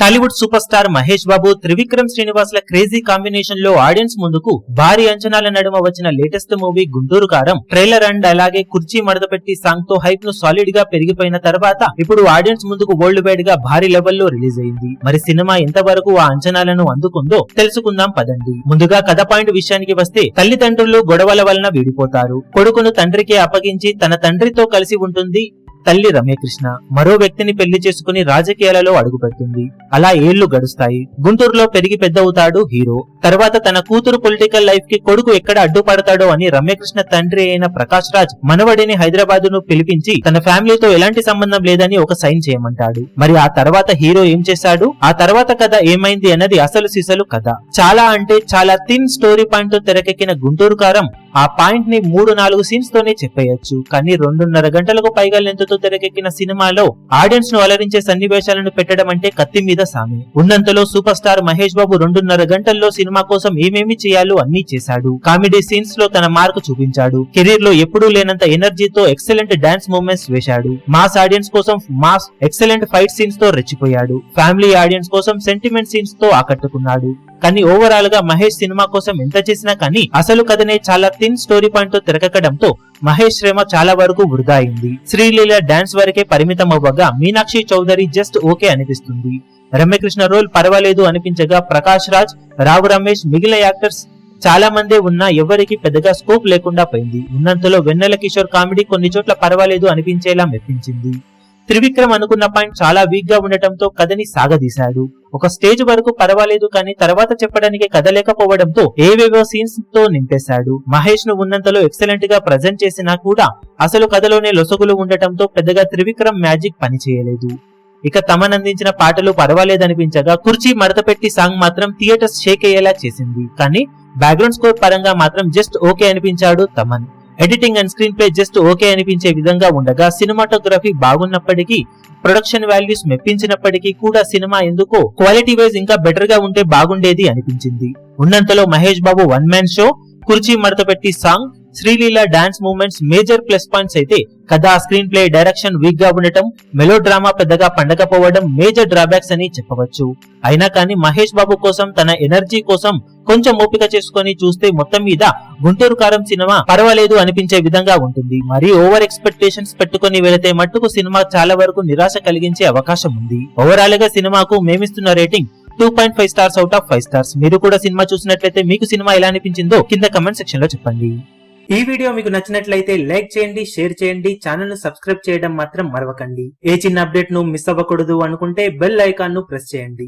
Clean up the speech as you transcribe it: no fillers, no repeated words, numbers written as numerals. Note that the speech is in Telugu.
టాలీవుడ్ సూపర్ స్టార్ మహేష్ బాబు త్రివిక్రమ్ శ్రీనివాసుల క్రేజీ కాంబినేషన్ లో ఆడియన్స్ ముందుకు భారీ అంచనాల నడుమ వచ్చిన లేటెస్ట్ మూవీ గుంటూరు కారం ట్రైలర్ అండ్ అలాగే కుర్చీ మడతపెట్టి సాంగ్ తో హైప్ ను సాలిడ్ గా పెరిగిపోయిన తర్వాత ఇప్పుడు ఆడియన్స్ ముందుకు వరల్డ్ వైడ్ గా భారీ లెవెల్లో రిలీజ్ అయింది. మరి సినిమా ఎంతవరకు ఆ అంచనాలను అందుకుందో తెలుసుకుందాం పదండి. ముందుగా కథ పాయింట్ విషయానికి వస్తే తల్లిదండ్రులు గొడవల వలన వీడిపోతారు. కొడుకును తండ్రికి అప్పగించి తన తండ్రితో కలిసి ఉంటుంది తల్లి రమ్యకృష్ణ. మరో వ్యక్తిని పెళ్లి చేసుకుని రాజకీయాలలో అడుగుపెడుతుంది. అలా ఏళ్లు గడుస్తాయి. గుంటూరులో పెరిగి పెద్దవుతాడు హీరో. తర్వాత తన కూతురు పొలిటికల్ లైఫ్ కి కొడుకు ఎక్కడ అడ్డుపడతాడో అని రమ్యకృష్ణ తండ్రి అయిన ప్రకాష్ రాజ్ మనవడిని హైదరాబాద్ ను పిలిపించి తన ఫ్యామిలీతో ఎలాంటి సంబంధం లేదని ఒక సైన్ చేయమంటాడు. మరి ఆ తర్వాత హీరో ఏం చేశాడు, ఆ తర్వాత కథ ఏమైంది అన్నది అసలు సిసలు కథ. చాలా అంటే చాలా థిన్ స్టోరీ పాయింట్ తో తెరకెక్కిన గుంటూరు కారం ఆ పాయింట్ ని 3-4 సీన్స్ తోనే చెప్పేయచ్చు. కానీ 2.5 గంటలకు పైగా లెంత్ తో తెరకెక్కిన సినిమాలో ఆడియన్స్ ను అలరించే సన్నివేశాలను పెట్టడం అంటే కత్తి మీద సామి. ఉన్నంతలో సూపర్ స్టార్ మహేష్ బాబు 2.5 గంటల్లో సినిమా కోసం ఏమేమి చేయాలో అన్ని చేశాడు. కామెడీ సీన్స్ లో తన మార్క్ చూపించాడు. కెరీర్ లో ఎప్పుడూ లేనంత ఎనర్జీతో ఎక్సలెంట్ డాన్స్ మూమెంట్స్ వేశాడు. మాస్ ఆడియన్స్ కోసం మాస్ ఎక్సలెంట్ ఫైట్ సీన్స్ తో రెచ్చిపోయాడు. ఫ్యామిలీ ఆడియన్స్ కోసం సెంటిమెంట్ సీన్స్ తో ఆకట్టుకున్నాడు. కానీ ఓవరాల్ గా మహేష్ సినిమా కోసం ఎంత చేసినా కానీ అసలు కథనే చాలా థిన్ స్టోరీ పాయింట్ తో తెరకెక్కడంతో మహేష్ శ్రమ చాలా వరకు వృధా అయింది. శ్రీలీల డాన్స్ వరకే పరిమితం అవ్వగా మీనాక్షి చౌదరి జస్ట్ ఓకే అనిపిస్తుంది. రమ్యకృష్ణ రోల్ పర్వాలేదు అనిపించగా ప్రకాష్ రాజ్, రావు రమేష్, మిగిలిన యాక్టర్స్ చాలా మందే ఉన్నా ఎవరికి పెద్దగా స్కోప్ లేకుండా పోయింది. ఉన్నంతలో వెన్నెల కిషోర్ కామెడీ కొన్ని చోట్ల పర్వాలేదు అనిపించేలా మెప్పించింది. త్రివిక్రమ్ అనుకున్న పాయింట్ చాలా వీక్ గా ఉండటంతో కథని సాగదీశాడు. ఒక స్టేజ్ వరకు పర్వాలేదు కానీ తర్వాత చెప్పడానికి కథ లేకపోవడంతో ఏవేవో సీన్స్ తో నింపేశాడు. మహేష్ ను ఉన్నంతలో ఎక్సలెంట్ గా ప్రజెంట్ చేసినా కూడా అసలు కథలోనే లొసగులు ఉండటంతో పెద్దగా త్రివిక్రమ్ మ్యాజిక్ పని చేయలేదు. ఇక తమన్ అందించిన పాటలు పర్వాలేదనిపించగా కుర్చీ మడతపెట్టి సాంగ్ మాత్రం థియేటర్స్ షేక్ అయ్యేలా చేసింది. కానీ బ్యాక్గ్రౌండ్ స్కోర్ పరంగా మాత్రం జస్ట్ ఓకే అనిపించాడు Thaman. Editing and screen play just okay అనిపించే విధంగా ఉండగా సినిమాటోగ్రఫీ బాగున్నప్పటికీ, ప్రొడక్షన్ వాల్యూస్ మెప్పించినప్పటికీ కూడా సినిమా ఎందుకో క్వాలిటీ వైజ్ ఇంకా బెటర్ గా ఉంటే బాగుండేది అనిపించింది. ఉన్నంతలో Mahesh Babu one man show, Kurchi Madathapetti song, Sreeleela dance moments major plus points అయితే కథ, స్క్రీన్ ప్లే, డైరెక్షన్ వీక్ గా ఉండటం, మెలో డ్రామా పెద్దగా పండకపోవడం మేజర్ డ్రాబ్యాక్స్ అని చెప్పవచ్చు. అయినా కానీ మహేష్ బాబు కోసం, తన ఎనర్జీ కోసం కొంచెం ఓపిక చేసుకుని చూస్తే మొత్తం మీద గుంటూరు కారం సినిమా పర్వాలేదు అనిపించే విధంగా ఉంటుంది. మరి ఓవర్ ఎక్స్పెక్టేషన్స్ పెట్టుకుని వెళితే మట్టుకు సినిమా చాలా వరకు నిరాశ కలిగించే అవకాశం ఉంది. ఓవరాల్ గా సినిమాకు మేమిస్తున్న rating 2.5 stars out of 5 stars. మీరు కూడా సినిమా చూసినట్లయితే మీకు సినిమా ఎలా అనిపించిందో కింద కమెంట్ సెక్షన్ లో చెప్పండి. ఈ వీడియో మీకు నచ్చినట్లయితే లైక్ చేయండి, షేర్ చేయండి, ఛానల్ ను సబ్స్క్రైబ్ చేయడం మాత్రం మరవకండి. ఏ చిన్న అప్డేట్ ను మిస్ అవ్వకూడదు అనుకుంటే బెల్ ఐకాన్ ను ప్రెస్ చేయండి.